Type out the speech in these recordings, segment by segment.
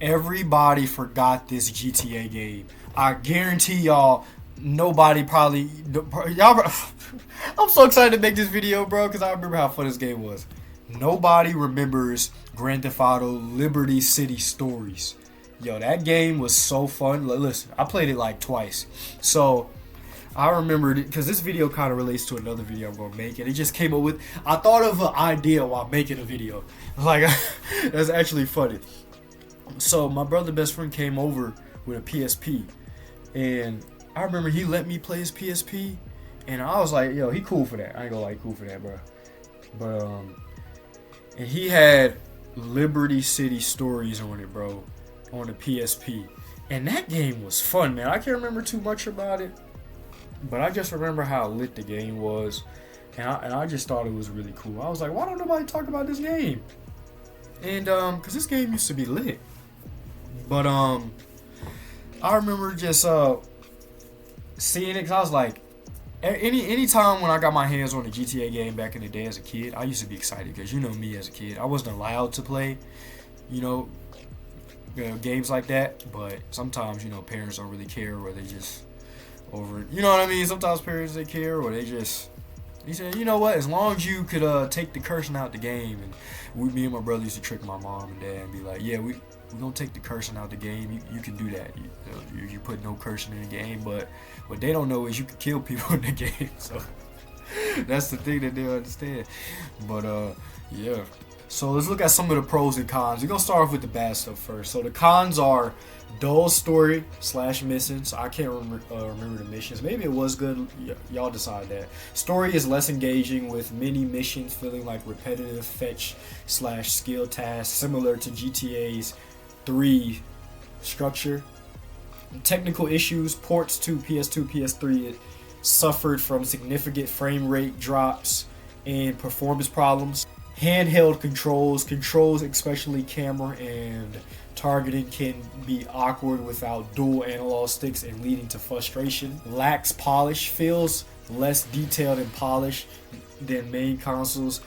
Everybody forgot this GTA game. I guarantee y'all, nobody probably y'all. I'm so excited to make this video, bro, because I remember how fun this game was. Nobody remembers Grand Theft Auto Liberty City Stories. Yo, that game was so fun. Listen, I played it like twice, so I remembered it because this video kind of relates to another video I'm gonna make, and it just came up with. I thought of an idea while making a video. Like that's actually funny. So my brother best friend came over with a PSP, and I remember he let me play his PSP, and I was like, yo, he cool for that. I ain't gonna lie, cool for that, bro. But and he had Liberty City Stories on it, bro, on the PSP, and that game was fun, man. I can't remember too much about it, but I just remember how lit the game was, and I just thought it was really cool. I was like, why don't nobody talk about this game? And cause this game used to be lit. But I remember just seeing it, cause I was like, any time when I got my hands on a GTA game back in the day as a kid, I used to be excited because you know me as a kid, I wasn't allowed to play, you know, games like that. But sometimes parents don't really care, or they just over, you know what I mean. Sometimes parents they care, or he said, you know what? As long as you could take the cursing out the game, and me and my brother used to trick my mom and dad and be like, yeah, we're gonna take the cursing out the game. You can do that. You put no cursing in the game, but what they don't know is you can kill people in the game. So that's the thing that they don't understand. But yeah. So let's look at some of the pros and cons. We're gonna start off with the bad stuff first. So the cons are dull story / missing. So I can't remember the missions. Maybe it was good. Y'all decide that. Story is less engaging with many missions feeling like repetitive fetch / skill tasks, similar to GTA's 3 structure. Technical issues. Ports to PS2, PS3 suffered from significant frame rate drops and performance problems. Handheld controls, especially camera and targeting, can be awkward without dual analog sticks and leading to frustration. Lacks polish, feels less detailed and polished than main consoles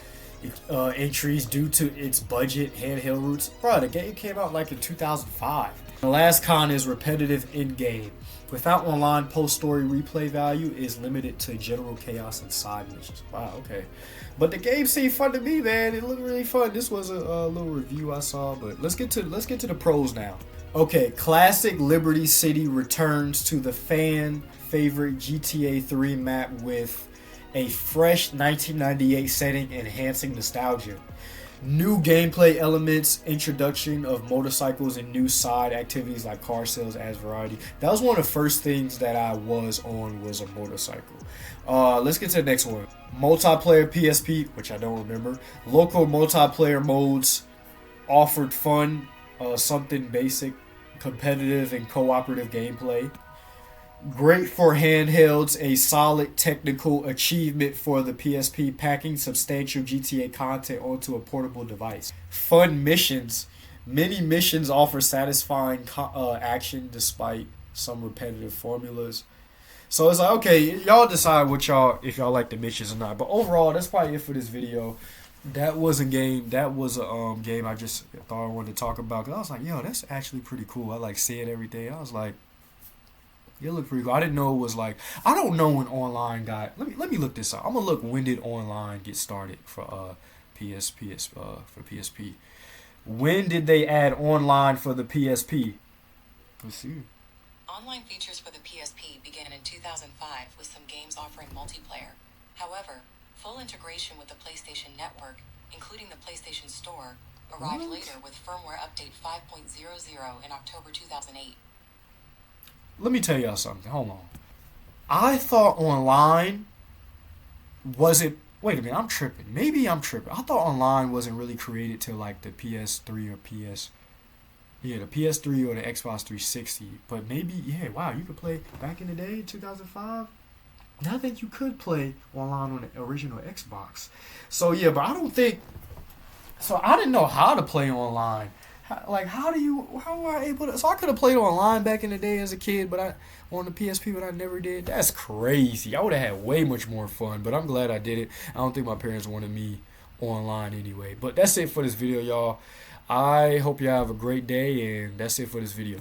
entries due to its budget handheld roots. Bro, the game came out like in 2005. The last con is repetitive in-game. Without online post-story replay value, is limited to general chaos and side missions. Wow, okay. But the game seemed fun to me, man. It looked really fun. This was a little review I saw, but let's get to the pros now. Okay, classic Liberty City returns to the fan favorite GTA 3 map with a fresh 1998 setting, enhancing nostalgia. New gameplay elements, introduction of motorcycles, and new side activities like car sales adds variety. That was one of the first things that I was on, was a motorcycle. Let's get to the next one. Multiplayer PSP, which I don't remember. Local multiplayer modes offered fun, something basic, competitive, and cooperative gameplay. Great for handhelds, a solid technical achievement for the PSP, packing substantial GTA content onto a portable device. Fun missions. Many missions offer satisfying action despite some repetitive formulas. So it's like, okay, y'all decide if y'all like the missions or not. But overall, that's probably it for this video. That was a game. That was a game I just thought I wanted to talk about, because I was like, yo, that's actually pretty cool. I like seeing everything. I was like, it looked pretty cool. I didn't know it was like, I don't know when online got. Let me look this up. I'm gonna look, when did online get started for for PSP. When did they add online for the PSP? Let's see. Online features for the PSP began in 2005 with some games offering multiplayer. However, full integration with the PlayStation Network, including the PlayStation Store, arrived later with firmware update 5.00 in October 2008. Let me tell y'all something. Hold on. I thought online wasn't. Wait a minute. I'm tripping. Maybe I'm tripping. I thought online wasn't really created till like the PS3 or the PS3 or the Xbox 360. But maybe, yeah. Wow, you could play back in the day, 2005. I think you could play online on the original Xbox. So yeah, but I don't think. So I didn't know how to play online. How am I able to? So I could have played online back in the day as a kid, but on the PSP, but I never did. That's crazy. I would have had way much more fun, but I'm glad I did it. I don't think my parents wanted me online anyway. But that's it for this video, y'all. I hope you have a great day, and that's it for this video.